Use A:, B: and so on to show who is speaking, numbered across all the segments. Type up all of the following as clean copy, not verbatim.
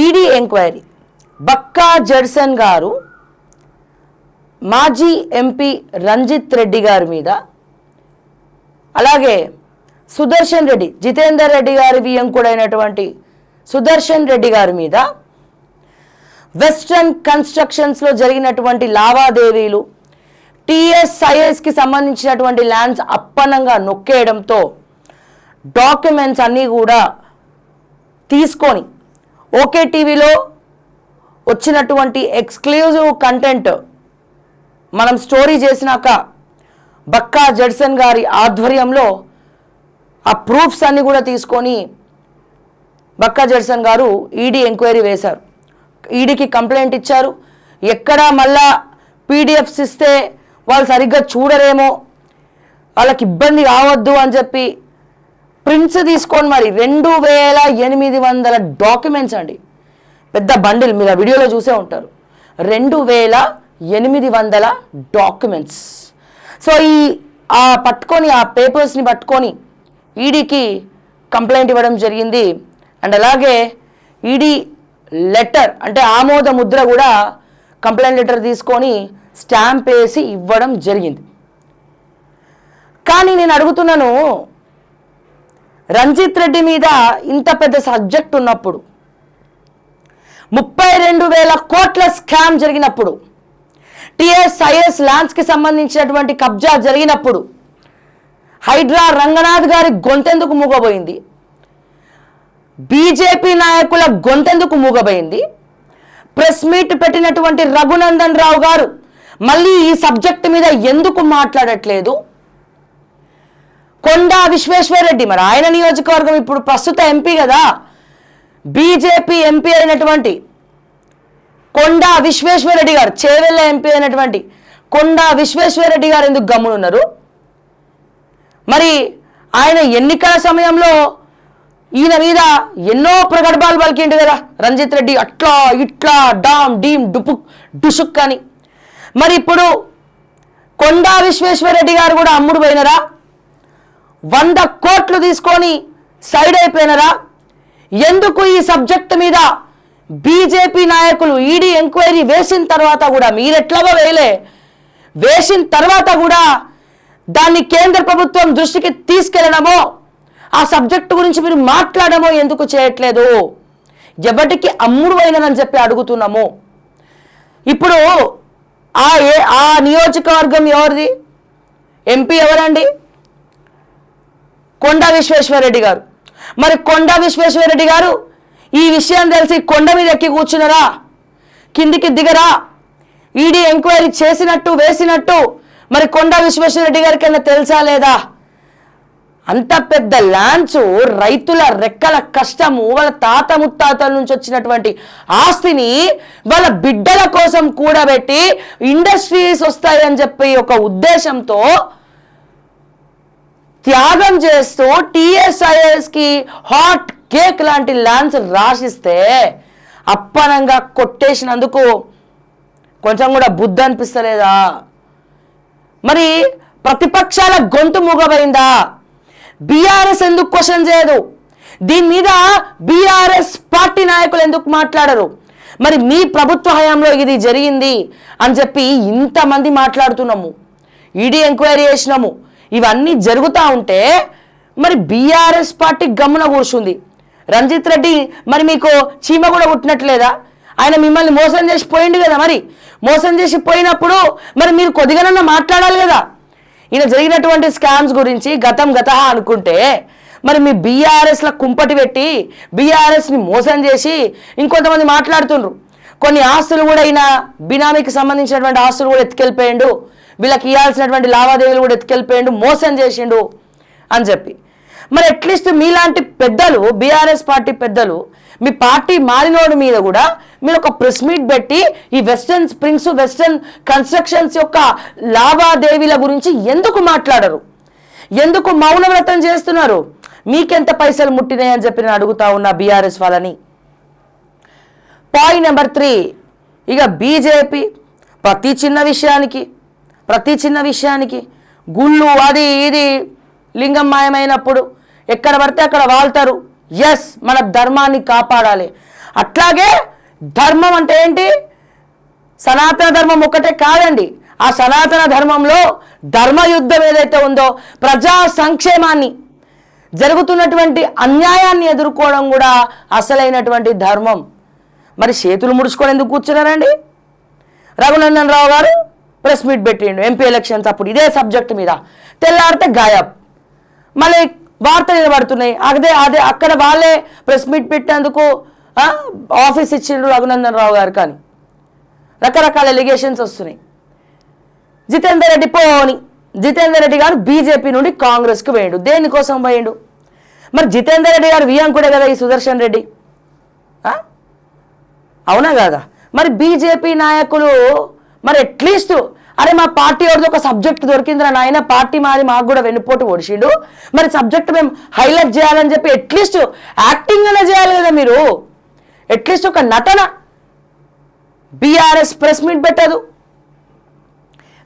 A: ED enquiry Bakka Judson గారు మాజీ MP Ranjith Reddy గారి మీద, అలాగే సుదర్శన్ రెడ్డి, జితేందర్ రెడ్డి గారి వియంకుడైనటువంటి సుదర్శన్ రెడ్డి గారి మీద వెస్ట్రన్ కన్స్ట్రక్షన్స్లో జరిగినటువంటి లావాదేవీలు, టీఎస్ఐఎస్కి సంబంధించినటువంటి ల్యాండ్స్ అప్పనంగా నొక్కేయడంతో డాక్యుమెంట్స్ అన్నీ కూడా తీసుకొని ఓకే టీవీలో వచ్చినటువంటి ఎక్స్క్లూజివ్ కంటెంట్ మనం స్టోరీ చేసినాక బక్కా జడ్సన్ గారి ఆధ్వర్యంలో ఆ ప్రూఫ్స్ అన్నీ కూడా తీసుకొని బక్కా జడ్సన్ గారు ఈడీ ఎంక్వైరీ వేశారు. ఈడీకి కంప్లైంట్ ఇచ్చారు. ఎక్కడ మళ్ళా పీడిఎఫ్స్ ఇస్తే వాళ్ళు సరిగ్గా చూడరేమో, వాళ్ళకి ఇబ్బంది కావద్దు అని చెప్పి ప్రింట్స్ తీసుకొని మరి 2800 డాక్యుమెంట్స్ అండి. పెద్ద బండిల్, మీరు ఆ వీడియోలో చూసే ఉంటారు. 2800 డాక్యుమెంట్స్. సో పట్టుకొని ఆ పేపర్స్ని పట్టుకొని ఈడీకి కంప్లైంట్ ఇవ్వడం జరిగింది. అండ్ అలాగే ఈడీ లెటర్ అంటే ఆమోద ముద్ర కూడా కంప్లైంట్ లెటర్ తీసుకొని స్టాంప్ వేసి ఇవ్వడం జరిగింది. కానీ నేను అడుగుతున్నాను, రంజిత్ రెడ్డి మీద ఇంత పెద్ద సబ్జెక్ట్ ఉన్నప్పుడు, 32,000 కోట్ల స్కామ్ జరిగినప్పుడు, టీఎస్ఐఎస్ ల్యాండ్స్కి సంబంధించినటువంటి కబ్జా జరిగినప్పుడు హైడ్రా రంగనాథ్ గారి గొంతెందుకు మూగబోయింది? బీజేపీ నాయకుల గొంతెందుకు మూగబోయింది? ప్రెస్ మీట్ పెట్టినటువంటి రఘునందన్ రావు గారు మళ్ళీ ఈ సబ్జెక్ట్ మీద ఎందుకు మాట్లాడట్లేదు? కొండా విశ్వేశ్వరరెడ్డి, మరి ఆయన నియోజకవర్గం ఇప్పుడు ప్రస్తుత ఎంపీ కదా, బీజేపీ ఎంపీ అయినటువంటి కొండా విశ్వేశ్వరరెడ్డి గారు, చేవెళ్ళ ఎంపీ అయినటువంటి కొండా విశ్వేశ్వరరెడ్డి గారు ఎందుకు గమ్మునున్నారు? మరి ఆయన ఎన్నికల సమయంలో ఈయన మీద ఎన్నో ప్రగల్భాలు పలికిండు కదా, రంజిత్ రెడ్డి అట్లా ఇట్లా డామ్ డీమ్ డుషుక్ అని. మరి ఇప్పుడు కొండా విశ్వేశ్వరరెడ్డి గారు కూడా అమ్ముడు పోయినరా? 100 కోట్లు తీసుకొని సైడ్ అయిపోయినరా? ఎందుకు ఈ సబ్జెక్ట్ మీద బీజేపీ నాయకులు ఈడీ ఎంక్వైరీ వేసిన తర్వాత కూడా, మీరెట్లాగో వేసిన తర్వాత కూడా దాన్ని కేంద్ర ప్రభుత్వం దృష్టికి తీసుకెళ్లడమో, ఆ సబ్జెక్టు గురించి మీరు మాట్లాడమో ఎందుకు చేయట్లేదు? ఎవరికి అమ్ముడు అయినని చెప్పి అడుగుతున్నాము. ఇప్పుడు ఆ నియోజకవర్గం ఎవరిది? ఎంపీ ఎవరండి? కొండా విశ్వేశ్వరరెడ్డి గారు. మరి కొండా విశ్వేశ్వరరెడ్డి గారు ఈ విషయం తెలిసి కొండ మీద ఎక్కి కూర్చున్నారా? కిందికి దిగరా? ఈడీ ఎంక్వైరీ చేసినట్టు వేసినట్టు మరి కొండా విశ్వేశ్వరరెడ్డి గారికి ఏమైనా తెలుసా లేదా? అంత పెద్ద ల్యాండ్స్, రైతుల రెక్కల కష్టము, వాళ్ళ తాత ముత్తాతల నుంచి వచ్చినటువంటి ఆస్తిని వాళ్ళ బిడ్డల కోసం కూడబెట్టి ఇండస్ట్రీస్ వస్తాయని చెప్పి ఒక ఉద్దేశంతో త్యాగం చేస్తూ టీఎస్ఐఎస్కి హాట్ కేక్ లాంటి ల్యాండ్స్ రాసిస్తే అప్పనంగా కొట్టేసినందుకు కొంచెం కూడా బుద్ధి అనిపిస్తలేదా? మరి ప్రతిపక్షాల గొంతు మూగబోయిందా? బీఆర్ఎస్ ఎందుకు క్వశ్చన్ చేయదు? దీని మీద బీఆర్ఎస్ పార్టీ నాయకులు ఎందుకు మాట్లాడరు? మరి మీ ప్రభుత్వ హయాంలో ఇది జరిగింది అని చెప్పి ఇంతమంది మాట్లాడుతున్నాము, ఈడీ ఎంక్వైరీ చేసినాము, ఇవన్నీ జరుగుతూ ఉంటే మరి బీఆర్ఎస్ పార్టీ గమ్మున కూర్చుంది. రంజిత్ రెడ్డి మరి మీకు చీమ కూడా పుట్టినట్లేదా? ఆయన మిమ్మల్ని మోసం చేసి పోయిండు కదా, మరి మోసం చేసి పోయినప్పుడు మరి మీరు కొద్దిగానన్నా మాట్లాడాలి కదా. ఈయన జరిగినటువంటి స్కామ్స్ గురించి గతం అనుకుంటే మరి మీ బీఆర్ఎస్ల కుంపటి పెట్టి బీఆర్ఎస్ని మోసం చేసి ఇంకొంతమంది మాట్లాడుతుండ్రు. కొన్ని ఆస్తులు కూడా ఈయన బినామీకి సంబంధించినటువంటి ఆస్తులు కూడా ఎత్తుకెళ్ళిపోయిండు, వీళ్ళకి ఇవ్వాల్సినటువంటి లావాదేవీలు కూడా ఎత్తుకెళ్ళిపోయిండు, మోసం చేసిండు అని చెప్పి. మరి అట్లీస్ట్ మీలాంటి పెద్దలు, బీఆర్ఎస్ పార్టీ పెద్దలు, మీ పార్టీ మారినోడి మీద కూడా మీరు ఒక ప్రెస్ మీట్ పెట్టి ఈ వెస్టర్న్ స్ప్రింగ్స్, వెస్టర్న్ కన్స్ట్రక్షన్స్ యొక్క లావాదేవీల గురించి ఎందుకు మాట్లాడరు? ఎందుకు మౌనవ్రతం చేస్తున్నారు? మీకెంత పైసలు ముట్టినాయి అని చెప్పి నేను అడుగుతా ఉన్నా బీఆర్ఎస్ వాళ్ళని. పాయింట్ నెంబర్ 3, ఇక బీజేపీ ప్రతి చిన్న విషయానికి గుళ్ళు అది ఇది లింగం మాయమైనప్పుడు ఎక్కడ పడితే అక్కడ వాళ్తారు. ఎస్, మన ధర్మాన్ని కాపాడాలి. అట్లాగే ధర్మం అంటే ఏంటి? సనాతన ధర్మం ఒక్కటే కాదండి. ఆ సనాతన ధర్మంలో ధర్మయుద్ధం ఏదైతే ఉందో, ప్రజా సంక్షేమాన్ని, జరుగుతున్నటువంటి అన్యాయాన్ని ఎదుర్కోవడం కూడా అసలైనటువంటి ధర్మం. మరి చేతులు ముడుచుకొని ఎందుకు కూర్చున్నారండి? రఘునందన్ రావు గారు ప్రెస్ మీట్ పెట్టిండు ఎంపీ ఎలక్షన్స్ అప్పుడు ఇదే సబ్జెక్ట్ మీద. తెల్లారితే గాయబ్. మళ్ళీ వార్తలు నిలబడుతున్నాయి. అదే అదే అక్కడ వాళ్ళే ప్రెస్ మీట్ పెట్టేందుకు ఆఫీస్ ఇచ్చిండ్రు రఘునందన్ రావు గారు. కానీ రకరకాల ఎలిగేషన్స్ వస్తున్నాయి. జితేందర్ రెడ్డి పోని, జితేందర్ రెడ్డి గారు బీజేపీ నుండి కాంగ్రెస్కి పోయిండు. దేనికోసం పోయిండు? మరి జితేందర్ రెడ్డి గారు వియంకుడే కదా ఈ సుదర్శన్ రెడ్డి, అవునా కదా? మరి బీజేపీ నాయకులు మరి అట్లీస్ట్ అరే మా పార్టీ ఎవరిది ఒక సబ్జెక్ట్ దొరికిందిరా నాయన, పార్టీ మాది, మాకు కూడా వెన్నుపోటు ఓడిచిండు, మరి సబ్జెక్ట్ మేము హైలైట్ చేయాలని చెప్పి అట్లీస్ట్ యాక్టింగ్ అనే చేయాలి కదా మీరు. అట్లీస్ట్ ఒక నటన. బీఆర్ఎస్ ప్రెస్ మీట్ పెట్టదు,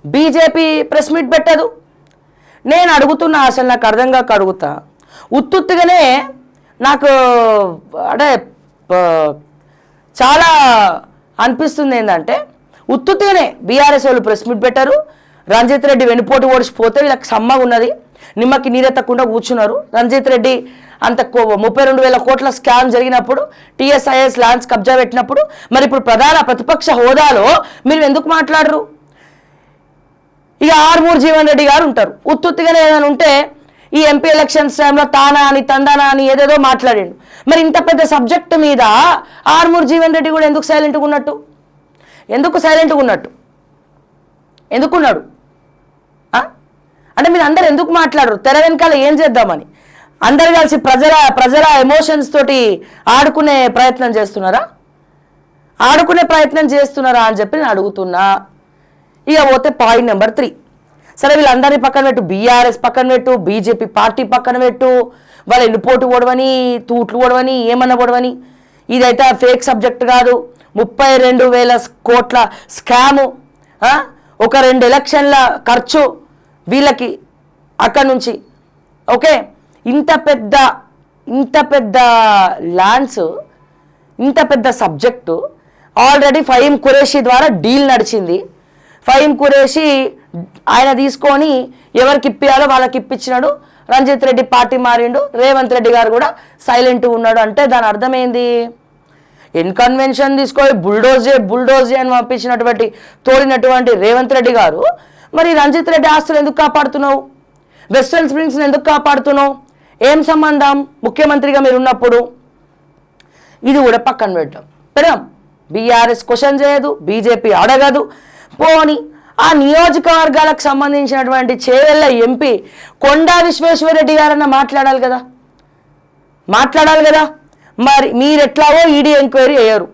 A: బీజేపీ ప్రెస్ మీట్ పెట్టదు. నేను అడుగుతున్నా, అసలు నాకు అర్థం కాక అడుగుతా. ఉత్తుత్తుగానే నాకు అంటే చాలా అనిపిస్తుంది ఏంటంటే, ఉత్తుత్తుగానే బీఆర్ఎస్ వాళ్ళు ప్రెస్ మీట్ పెట్టారు. రంజిత్ రెడ్డి వెనుపోటు ఓడిచిపోతే వీళ్ళకి సమ్మగా ఉన్నది, నిమ్మకి నీరెత్తకుండా కూర్చున్నారు. రంజిత్ రెడ్డి అంత 32,000 కోట్ల స్కామ్ జరిగినప్పుడు, టీఎస్ఐఎస్ ల్యాండ్స్ కబ్జా పెట్టినప్పుడు, మరి ఇప్పుడు ప్రధాన ప్రతిపక్ష హోదాలో మీరు ఎందుకు మాట్లాడరు? ఇక ఆర్మూర్ జీవన్ రెడ్డి గారు ఉంటారు. ఉత్తుత్తిగానే ఏదైనా ఉంటే ఈ ఎంపీ ఎలక్షన్స్ టైంలో తానా అని తందానా అని ఏదేదో మాట్లాడిండు. మరి ఇంత పెద్ద సబ్జెక్టు మీద ఆర్మూర్ జీవన్ రెడ్డి కూడా ఎందుకు సైలెంట్గా ఉన్నట్టు? ఎందుకు సైలెంట్గా ఉన్నట్టు? ఎందుకున్నాడు? అంటే మీరు అందరు ఎందుకు మాట్లాడరు? తెర వెనకాల ఏం చేద్దామని అందరు కలిసి ప్రజల ఎమోషన్స్ తోటి ఆడుకునే ప్రయత్నం చేస్తున్నారా? ఆడుకునే ప్రయత్నం చేస్తున్నారా అని చెప్పి నేను అడుగుతున్నా. ఇక పోతే పాయింట్ నెంబర్ 3. సరే వీళ్ళందరినీ పక్కన పెట్టు, బీఆర్ఎస్ పక్కన పెట్టు, బీజేపీ పార్టీ పక్కన పెట్టు, వాళ్ళు ఎన్నుపోటు పొడవని, తూట్లు పొడవని, ఏమన్నా పొడవని, ఇదైతే ఫేక్ సబ్జెక్ట్ కాదు. 32,000 కోట్ల స్కాము, ఒక 2 ఎలక్షన్ల ఖర్చు వీళ్ళకి అక్కడి నుంచి. ఓకే, ఇంత పెద్ద ల్యాండ్స్, ఇంత పెద్ద సబ్జెక్టు ఆల్రెడీ ఫహీం ఖురేషీ ద్వారా డీల్ నడిచింది. ఫహీం ఖురేషీ ఆయన తీసుకొని ఎవరికి ఇప్పియాలో వాళ్ళకి ఇప్పించినాడు. రంజిత్ రెడ్డి పార్టీ మారిండు, రేవంత్ రెడ్డి గారు కూడా సైలెంట్గా ఉన్నాడు. అంటే దాని అర్థమైంది, ఇన్కన్వెన్షన్ తీసుకొని బుల్డోజ్ అని పంపించినటువంటి తోడినటువంటి రేవంత్ రెడ్డి గారు మరి రంజిత్ రెడ్డి ఆస్తులు ఎందుకు కాపాడుతున్నావు? వెస్టర్న్ స్ప్రింగ్స్ని ఎందుకు కాపాడుతున్నావు? ఏం సంబంధం? ముఖ్యమంత్రిగా మీరు ఉన్నప్పుడు. ఇది కూడా పక్కన పెడదాం. బీఆర్ఎస్ క్వశ్చన్ చేయదు, బీజేపీ అడగదు. పోని ఆ నియోజకవర్గాలకు సంబంధించినటువంటి చేవెళ్ళ ఎంపీ కొండా విశ్వేశ్వరరెడ్డి గారన్న మాట్లాడాలి కదా. మరి మీరెట్లాగో ఈడీ ఎంక్వైరీ అయ్యారు,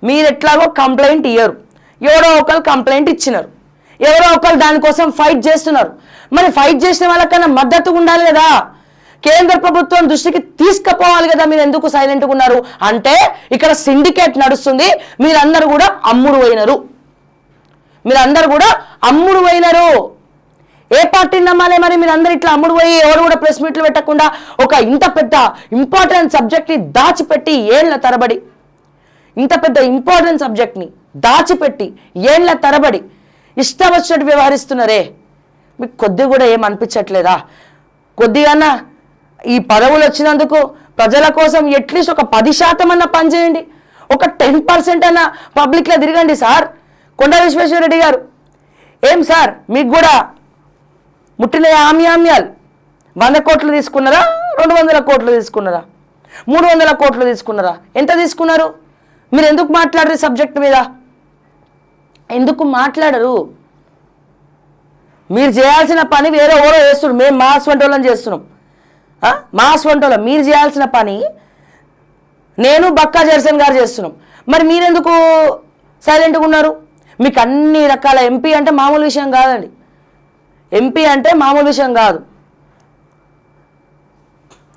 A: మీరెట్లాగో కంప్లైంట్ ఇయ్యరు, ఎవరో ఒకరు కంప్లైంట్ ఇచ్చినారు, ఎవరో ఒకరు దానికోసం ఫైట్ చేస్తున్నారు. మరి ఫైట్ చేసిన వాళ్ళకన్నా మద్దతుగా ఉండాలి కదా, కేంద్ర ప్రభుత్వం దృష్టికి తీసుకుపోవాలి కదా. మీరు ఎందుకు సైలెంట్గా ఉన్నారు? అంటే ఇక్కడ సిండికేట్ నడుస్తుంది, మీరందరూ కూడా అమ్ముడు అయినారు. ఏ పార్టీని నమ్మాలి మరి? మీరందరూ ఇట్లా అమ్ముడు పోయి ఎవరు కూడా ప్రెస్ మీట్లు పెట్టకుండా ఒక ఇంత పెద్ద ఇంపార్టెంట్ సబ్జెక్ట్ని దాచిపెట్టి ఏళ్ల తరబడి, ఇంత పెద్ద ఇంపార్టెంట్ సబ్జెక్ట్ని దాచిపెట్టి ఏళ్ల తరబడి ఇష్టం వచ్చినట్టు వ్యవహరిస్తున్నారే. మీకు కొద్దిగా కూడా ఏం అనిపించట్లేదా? కొద్దిగా ఈ పదవులు వచ్చినందుకు ప్రజల కోసం అట్లీస్ట్ ఒక 10% అన్న పనిచేయండి, ఒక 10% అన్న పబ్లిక్లో తిరగండి సార్. కొండా విశ్వేశ్వరరెడ్డి గారు, ఏం సార్ మీకు కూడా ముట్టిన ఆమ్యామ్యాలు 100 కోట్లు తీసుకున్నారా, 200 కోట్లు తీసుకున్నారా, 300 కోట్లు తీసుకున్నారా, ఎంత తీసుకున్నారు? మీరు ఎందుకు మాట్లాడరు సబ్జెక్ట్ మీద? ఎందుకు మాట్లాడరు? మీరు చేయాల్సిన పని వేరే ఎవరో చేస్తున్నారు, మేము మాస్ వంటోళ్ళని చేస్తున్నాం. మాస్ వంటోళ్ళం మీరు చేయాల్సిన పని నేను బక్కా జర్సన్ గారు చేస్తున్నాం. మరి మీరెందుకు సైలెంట్గా ఉన్నారు? మీకు అన్ని రకాల ఎంపీ అంటే మామూలు విషయం కాదండి. ఎంపీ అంటే మామూలు విషయం కాదు.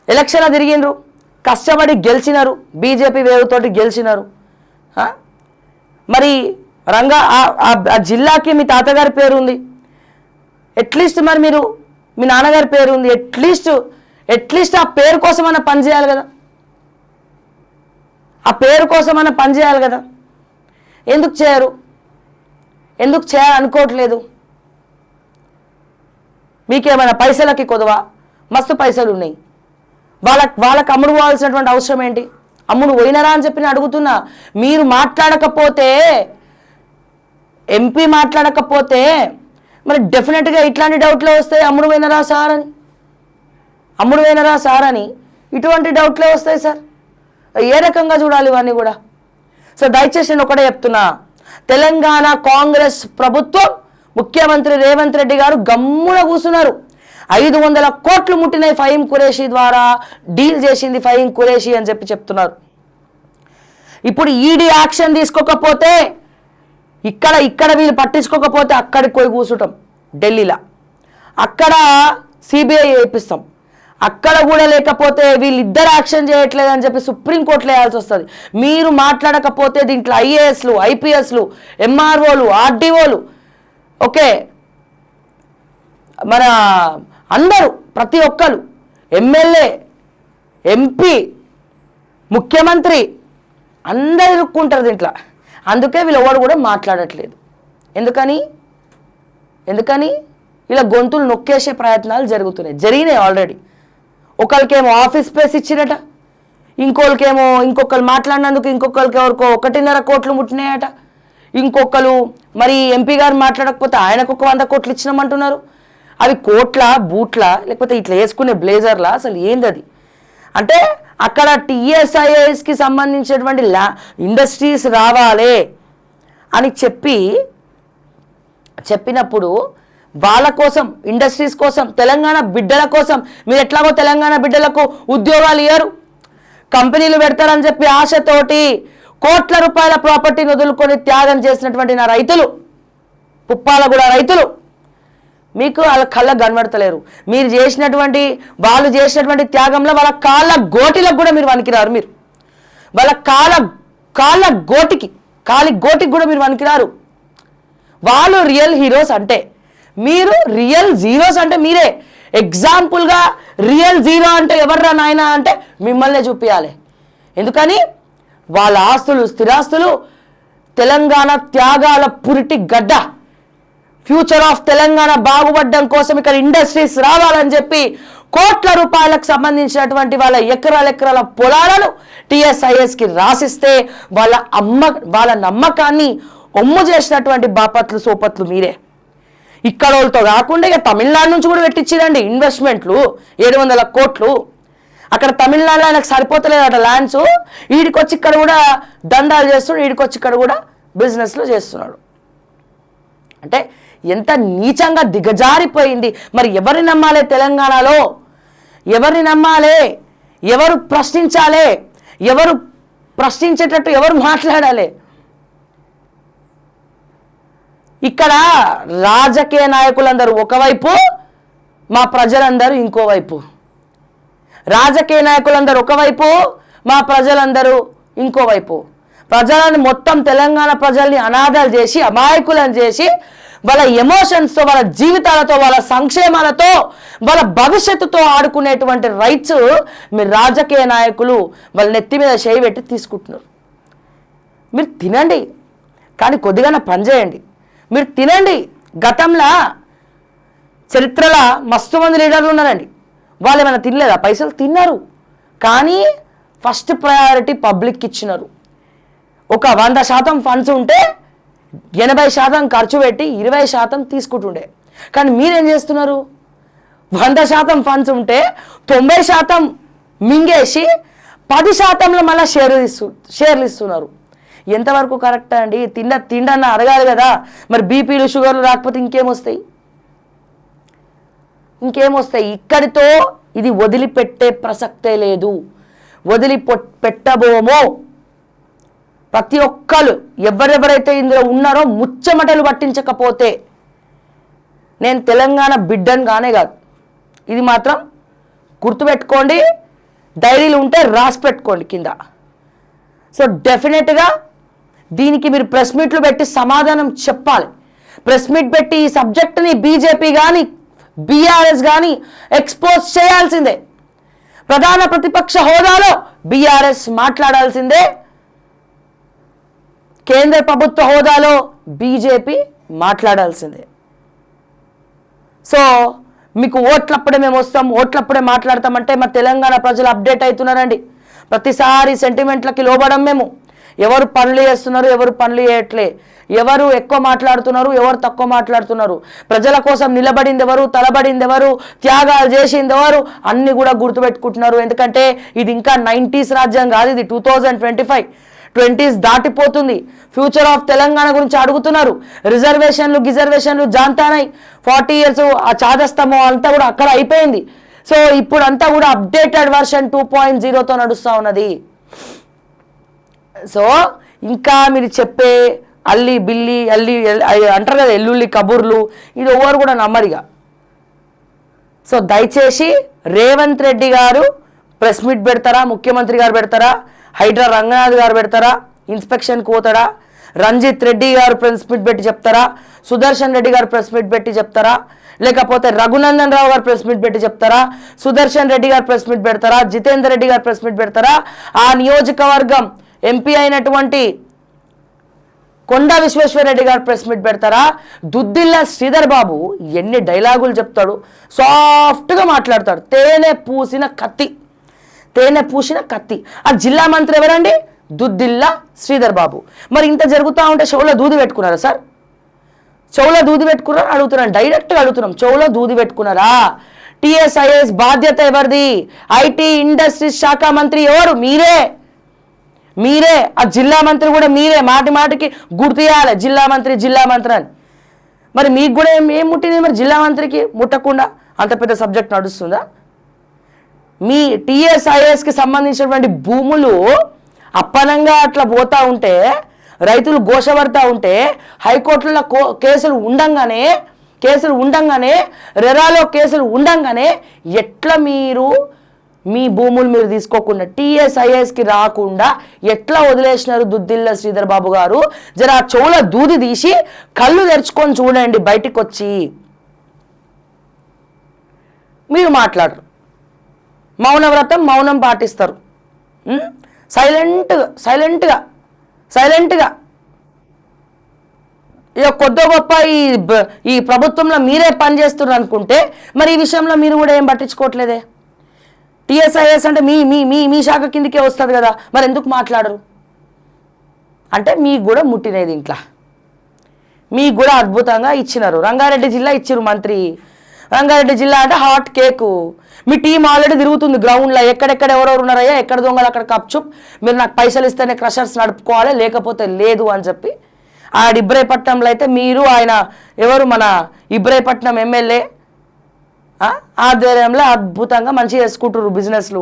A: ఎలక్షన్లో తిరిగినరు, కష్టపడి గెలిచినారు, బీజేపీ వేవుతోటి గెలిచినారు. మరి రంగా ఆ జిల్లాకి మీ తాతగారి పేరు ఉంది, అట్లీస్ట్ మరి మీరు మీ నాన్నగారి పేరు ఉంది, అట్లీస్ట్ ఆ పేరు కోసమైనా పని చేయాలి కదా. ఆ పేరు కోసమైనా పని చేయాలి కదా, ఎందుకు చేయరు? ఎందుకు చేయాలనుకోవట్లేదు? మీకేమైనా పైసలకి కొదవా? మస్తు పైసలు ఉన్నాయి. వాళ్ళకి అమ్ముడు పోవాల్సినటువంటి అవసరం ఏంటి? అమ్ముడు పోయినరా అని చెప్పి నేను అడుగుతున్నా. మీరు మాట్లాడకపోతే, ఎంపీ మాట్లాడకపోతే మరి డెఫినెట్గా ఇట్లాంటి డౌట్లే వస్తాయి. అమ్ముడు పోయినరా సార్ అని ఇటువంటి డౌట్లే వస్తాయి సార్. ఏ రకంగా చూడాలి ఇవన్నీ కూడా? సో దయచేసి నేను ఒకటే చెప్తున్నా, తెలంగాణ కాంగ్రెస్ ప్రభుత్వం, ముఖ్యమంత్రి రేవంత్ రెడ్డి గారు గమ్మున కూర్చున్నారు. 500 కోట్లు ముట్టినాయి ఫహీం ఖురేషీ ద్వారా, డీల్ చేసింది ఫహీం ఖురేషీ అని చెప్తున్నారు. ఇప్పుడు ఈడీ యాక్షన్ తీసుకోకపోతే, ఇక్కడ వీళ్ళు పట్టించుకోకపోతే అక్కడికి పోయి కూర్చుంటాం ఢిల్లీలో, అక్కడ సిబిఐ చేపిస్తాం. అక్కడ కూడా లేకపోతే వీళ్ళిద్దరు యాక్షన్ చేయట్లేదని చెప్పి సుప్రీంకోర్టులో వేయాల్సి వస్తుంది. మీరు మాట్లాడకపోతే దీంట్లో ఐఏఎస్లు, ఐపీఎస్లు, ఎంఆర్ఓలు, ఆర్డీఓలు, ఓకే, మన అందరూ ప్రతి ఒక్కరు, ఎమ్మెల్యే, ఎంపీ, ముఖ్యమంత్రి అందరు ఇరుక్కుంటారు దీంట్లో. అందుకే వీళ్ళు ఎవరు కూడా మాట్లాడట్లేదు. ఎందుకని ఇలా గొంతులు నొక్కేసే ప్రయత్నాలు జరిగినాయి ఆల్రెడీ. ఒకరికేమో ఆఫీస్ స్పేస్ ఇచ్చిరట, ఇంకొకరు మాట్లాడినందుకు ఇంకొకరికి ఎవరికో 1.5 కోట్లు ముట్టినాయట, ఇంకొకరు మరి ఎంపీ గారు మాట్లాడకపోతే ఆయనకు 100 కోట్లు ఇచ్చినామంటున్నారు. అవి కోట్ల, బూట్ల, లేకపోతే ఇట్లా వేసుకునే బ్లేజర్లా? అసలు ఏంది అది? అంటే అక్కడ టీఎస్ఐఎస్కి సంబంధించినటువంటి ఇండస్ట్రీస్ రావాలి అని చెప్పినప్పుడు వాళ్ళ కోసం, ఇండస్ట్రీస్ కోసం, తెలంగాణ బిడ్డల కోసం, మీరు ఎట్లాగో తెలంగాణ బిడ్డలకు ఉద్యోగాలు ఇయ్యరు, కంపెనీలు పెడతారని చెప్పి ఆశతోటి కోట్ల రూపాయల ప్రాపర్టీని వదులుకొని త్యాగం చేసినటువంటి నా రైతులు, పుప్పాలగూడ రైతులు, మీకు వాళ్ళ కళ్ళకు కనబడతలేరు. వాళ్ళు చేసినటువంటి త్యాగంలో వాళ్ళ కాళ్ళ గోటిలకు కూడా మీరు వణికిరారు. మీరు వాళ్ళ కాళ్ళ గోటికి కూడా మీరు వణికిరారు. వాళ్ళు రియల్ హీరోస్ అంటే, మీరు రియల్ జీరోస్ అంటే మీరే. ఎగ్జాంపుల్గా రియల్ జీరో అంటే ఎవర్రా నాయన అంటే మిమ్మల్నే చూపించాలి. ఎందుకని వాళ్ళ ఆస్తులు, స్థిరాస్తులు తెలంగాణ త్యాగాల పురిటి గడ్డ. ఫ్యూచర్ ఆఫ్ తెలంగాణ బాగుపడడం కోసం ఇక్కడ ఇండస్ట్రీస్ రావాలని చెప్పి కోట్ల రూపాయలకు సంబంధించినటువంటి వాళ్ళ ఎకరాల పొలాలను టీఎస్ఐఎస్కి రాసిస్తే వాళ్ళ నమ్మకాన్ని ఒమ్ము చేసినటువంటి బాపత్లు, సోపత్లు మీరే. ఇక్కడ వాళ్ళతో కాకుండా ఇక తమిళనాడు నుంచి కూడా పెట్టించిరండి ఇన్వెస్ట్మెంట్లు 700 కోట్లు. అక్కడ తమిళనాడులో ఆయనకు సరిపోతలేదు అట ల్యాండ్స్, వీడికొచ్చి ఇక్కడ కూడా దందాలు చేస్తున్నాడు, వీడికొచ్చి ఇక్కడ కూడా బిజినెస్లు చేస్తున్నాడు. అంటే ఎంత నీచంగా దిగజారిపోయింది. మరి ఎవరిని నమ్మాలి? తెలంగాణలో ఎవరిని నమ్మాలి? ఎవరు ప్రశ్నించాలి? ఎవరు ప్రశ్నించేటట్టు ఎవరు మాట్లాడాలి? ఇక్కడ రాజకీయ నాయకులందరూ ఒకవైపు, మా ప్రజలందరూ ఇంకోవైపు. రాజకీయ నాయకులందరూ ఒకవైపు, మా ప్రజలందరూ ఇంకోవైపు. ప్రజలను మొత్తం తెలంగాణ ప్రజల్ని అనాథాలు చేసి, అమాయకులను చేసి, వాళ్ళ ఎమోషన్స్తో, వాళ్ళ జీవితాలతో, వాళ్ళ సంక్షేమాలతో, వాళ్ళ భవిష్యత్తుతో ఆడుకునేటువంటి రైట్స్ మీరు రాజకీయ నాయకులు వాళ్ళ నెత్తి మీద చేయి పెట్టి తీసుకుంటున్నారు. మీరు తినండి, కానీ కొద్దిగా పని చేయండి. మీరు తినండి. గతంలో చరిత్రలో మస్తు మంది లీడర్లు ఉన్నారండి, వాళ్ళు ఏమైనా తినలేదా? పైసలు తిన్నారు, కానీ ఫస్ట్ ప్రయారిటీ పబ్లిక్కి ఇచ్చినారు. ఒక 100% ఫండ్స్ ఉంటే 80% ఖర్చు పెట్టి 20% తీసుకుంటుండే. కానీ మీరేం చేస్తున్నారు? 100% ఫండ్స్ ఉంటే 90% మింగేసి 10%లో మళ్ళీ షేర్లు ఇస్తున్నారు. ఎంతవరకు కరెక్టా అండి? తిండన్న అడగాలి కదా. మరి బీపీలు, షుగర్లు రాకపోతే ఇంకేమొస్తాయి? ఇక్కడితో ఇది వదిలిపెట్టే ప్రసక్తే లేదు, వదిలిపెట్టబోమో. ప్రతి ఒక్కరు ఎవరెవరైతే ఇందులో ఉన్నారో ముచ్చమటలు పట్టించకపోతే నేను తెలంగాణ బిడ్డను కానే కాదు. ఇది మాత్రం గుర్తుపెట్టుకోండి, డైరీలు ఉంటే రాసి పెట్టుకోండి కింద. సో డెఫినెట్గా దీనికి మీరు ప్రెస్ మీట్లు పెట్టి సమాధానం చెప్పాలి. ప్రెస్ మీట్ పెట్టి ఈ సబ్జెక్టుని బీజేపీ కానీ బీఆర్ఎస్ కానీ ఎక్స్పోజ్ చేయాల్సిందే. ప్రధాన ప్రతిపక్ష హోదాలో బీఆర్ఎస్ మాట్లాడాల్సిందే, కేంద్ర ప్రభుత్వ హోదాలో బీజేపీ మాట్లాడాల్సిందే. సో మీకు ఓట్లప్పుడే మేము వస్తాం, ఓట్లప్పుడే మాట్లాడతామంటే మా తెలంగాణ ప్రజలు అప్డేట్ అవుతున్నారండి. ప్రతిసారి సెంటిమెంట్లకి లోబడం మేము. ఎవరు పనులు చేస్తున్నారు, ఎవరు పనులు చేయట్లే, ఎవరు ఎక్కువ మాట్లాడుతున్నారు, ఎవరు తక్కువ మాట్లాడుతున్నారు, ప్రజల కోసం నిలబడింది ఎవరు, తలబడింది ఎవరు, త్యాగాలు చేసింది ఎవరు, అన్ని కూడా గుర్తుపెట్టుకుంటున్నారు. ఎందుకంటే ఇది ఇంకా 90s రాజ్యం కాదు, ఇది 2025, 20s దాటిపోతుంది. ఫ్యూచర్ ఆఫ్ తెలంగాణ గురించి అడుగుతున్నారు. రిజర్వేషన్లు జాంతానాయి. 40 years ఆ చాదస్తమో అంతా కూడా అక్కడ అయిపోయింది. సో ఇప్పుడు అంతా కూడా అప్డేటెడ్ వర్షన్ 2.0తో నడుస్తూ ఉన్నది. సో ఇంకా మీరు చెప్పే అల్లి బిల్లి అల్లి అంటారు కదా, ఎల్లుల్లి కబుర్లు, ఇది ఎవరు కూడా నమ్మరిగా. సో దయచేసి రేవంత్ రెడ్డి గారు ప్రెస్ మీట్ పెడతారా, ముఖ్యమంత్రి గారు పెడతారా, హైడ్రా రంగనాథ్ గారు పెడతారా, ఇన్స్పెక్షన్కి పోతారా, రంజిత్ రెడ్డి గారు ప్రెస్ మీట్ పెట్టి చెప్తారా, సుదర్శన్ రెడ్డి గారు ప్రెస్ మీట్ పెట్టి చెప్తారా, లేకపోతే రఘునందన్ రావు గారు ప్రెస్ మీట్ పెట్టి చెప్తారా, సుదర్శన్ రెడ్డి గారు ప్రెస్ మీట్ పెడతారా, జితేందర్ రెడ్డి గారు ప్రెస్ మీట్ పెడతారా, ఆ నియోజకవర్గం ఎంపీ అయినటువంటి కొండా విశ్వేశ్వరరెడ్డి గారు ప్రెస్ మీట్ పెడతారా, దుద్దిల్ల శ్రీధర్ బాబు ఎన్ని డైలాగులు చెప్తాడు, సాఫ్ట్గా మాట్లాడతాడు, తేనె పూసిన కత్తి. ఆ జిల్లా మంత్రి ఎవరండి? దుద్దిల్ల శ్రీధర్ బాబు. మరి ఇంత జరుగుతూ ఉంటే చెవులో దూది పెట్టుకున్నారా సార్? చెవులో దూది పెట్టుకున్నారా అడుగుతున్నాను, డైరెక్ట్గా అడుగుతున్నాం. చెవులో దూది పెట్టుకున్నారా? టీఎస్ఐఎస్ బాధ్యత ఎవరిది? ఐటీ ఇండస్ట్రీస్ శాఖ మంత్రి ఎవరు? మీరే. ఆ జిల్లా మంత్రి కూడా మీరే. మాటికి గుర్తు చేయాలి జిల్లా మంత్రి అని. మరి మీకు కూడా ఏం ముట్టింది? మరి జిల్లా మంత్రికి ముట్టకుండా అంత పెద్ద సబ్జెక్ట్ నడుస్తుందా? మీ టీఎస్ఐఎస్కి సంబంధించినటువంటి భూములు అప్పనంగా అట్లా పోతూ ఉంటే, రైతులు ఘోషపడతా ఉంటే, హైకోర్టులో కేసులు ఉండంగానే రెరాలో కేసులు ఉండంగానే ఎట్లా మీ భూములు మీరు తీసుకోకుండా టీఎస్ఐఎస్కి రాకుండా ఎట్లా వదిలేసినారు దుద్దిల్ల శ్రీధర్ బాబు గారు? జర ఆ చెవుల దూది తీసి కళ్ళు తెరుచుకొని చూడండి, బయటికి వచ్చి. మీరు మాట్లాడరు, మౌనం పాటిస్తారు, సైలెంట్గా ఇక కొద్ది గొప్ప ఈ ప్రభుత్వంలో మీరే పనిచేస్తున్నారు అనుకుంటే, మరి ఈ విషయంలో మీరు కూడా ఏం పట్టించుకోవట్లేదే. టీఎస్ఐఎస్ అంటే మీ శాఖ కిందకే వస్తుంది కదా, మరి ఎందుకు మాట్లాడరు? అంటే మీకు కూడా ముట్టినది ఇంట్లో, మీకు కూడా అద్భుతంగా ఇచ్చినారు. రంగారెడ్డి జిల్లా ఇచ్చిరు మంత్రి. రంగారెడ్డి జిల్లా అంటే హాట్ కేకు. మీ టీం ఆల్రెడీ తిరుగుతుంది గ్రౌండ్లో, ఎక్కడెక్కడ ఎవరెవరు ఉన్నారయ్యా, ఎక్కడ దొంగలు అక్కడ కప్చుప్, మీరు నాకు పైసలు ఇస్తేనే క్రషర్స్ నడుపుకోవాలి, లేకపోతే లేదు అని చెప్పి. ఆ ఇబ్రాహీపట్నంలో అయితే మీరు ఆయన ఎవరు మన ఇబ్రాహీపట్నం ఎమ్మెల్యే ఆధ్వర్యంలో అద్భుతంగా మంచిగా చేసుకుంటారు బిజినెస్లు.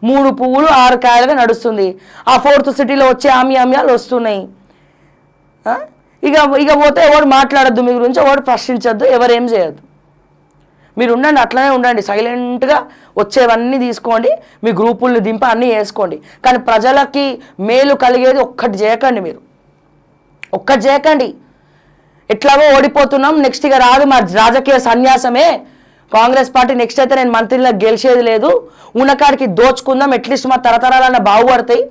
A: 3 పువ్వులు 6 కాయలుగా నడుస్తుంది. ఆ 4th సిటీలో వచ్చే ఆమ్యాలు వస్తున్నాయి. ఇక పోతే ఎవరు మాట్లాడద్దు, మీ గురించి ఎవరు ప్రశ్నించద్దు, ఎవరేం చేయొద్దు. మీరు ఉండండి, అట్లనే ఉండండి, సైలెంట్గా వచ్చేవన్నీ తీసుకోండి, మీ గ్రూపుల్ని దింప అన్నీ వేసుకోండి. కానీ ప్రజలకి మేలు కలిగేది ఒక్కటి చేయకండి. ఎట్లాగో ఓడిపోతున్నాం, నెక్స్ట్ ఇక రాదు మా రాజకీయ సన్యాసమే, కాంగ్రెస్ పార్టీ నెక్స్ట్ అయితే నేను మంత్రిలో గెలిచేది లేదు, ఉన్నకాడికి దోచుకుందాం, అట్లీస్ట్ మా తరతరాలన్న బాగుపడతాయి,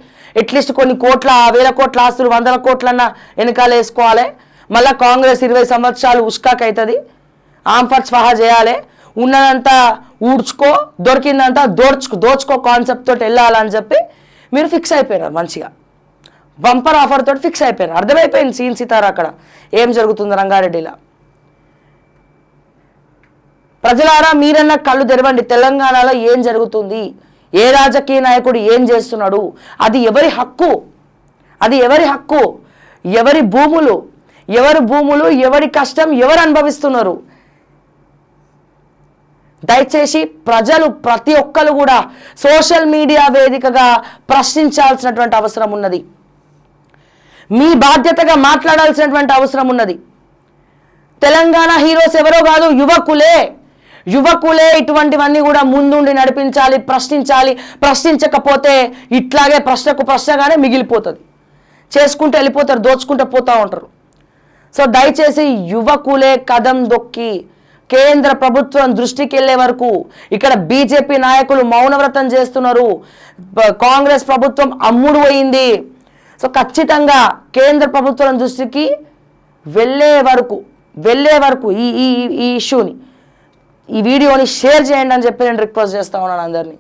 A: అట్లీస్ట్ కొన్ని కోట్ల 1000 కోట్ల ఆస్తులు 100 కోట్లన్న వెనకాల వేసుకోవాలి, మళ్ళీ కాంగ్రెస్ 20 సంవత్సరాలు ఉష్కాక్ అవుతుంది, ఆంఫర్ స్వాహా చేయాలి, ఉన్నదంతా ఊడ్చుకో, దొరికిందంతా దోచుకో కాన్సెప్ట్ తోటి వెళ్ళాలని చెప్పి మీరు ఫిక్స్ అయిపోయినారు. మంచిగా బంపర్ ఆఫర్ తోటి ఫిక్స్ అయిపోయినారు. అర్థమైపోయింది సీన్ సితారా అక్కడ ఏం జరుగుతుంది రంగారెడ్డిలో. ప్రజలారా మీరన్నా కళ్ళు తెరవండి, తెలంగాణలో ఏం జరుగుతుంది, ఏ రాజకీయ నాయకుడు ఏం చేస్తున్నాడు, అది ఎవరి హక్కు, ఎవరి భూములు, ఎవరి కష్టం ఎవరు అనుభవిస్తున్నారు. దయచేసి ప్రజలు ప్రతి ఒక్కరు కూడా సోషల్ మీడియా వేదికగా ప్రశ్నించాల్సినటువంటి అవసరం ఉన్నది, మీ బాధ్యతగా మాట్లాడాల్సినటువంటి అవసరం ఉన్నది. తెలంగాణ హీరోస్ ఎవరో కాదు, యువకులే ఇటువంటివన్నీ కూడా ముందుండి నడిపించాలి, ప్రశ్నించకపోతే ఇట్లాగే ప్రశ్నకు ప్రశ్నగానే మిగిలిపోతుంది, చేసుకుంటూ వెళ్ళిపోతారు, దోచుకుంటూ పోతూ ఉంటారు. సో దయచేసి యువకులే కదం దొక్కి కేంద్ర ప్రభుత్వం దృష్టికి వెళ్ళే వరకు, ఇక్కడ బీజేపీ నాయకులు మౌనవ్రతం చేస్తున్నారు, కాంగ్రెస్ ప్రభుత్వం అమ్ముడు పోయింది, సో ఖచ్చితంగా కేంద్ర ప్రభుత్వం దృష్టికి వెళ్ళే వరకు ఈ ఇష్యూని, ఈ వీడియోని షేర్ చేయండి అని చెప్పి నేను రిక్వెస్ట్ చేస్తా ఉన్నాను అందరినీ.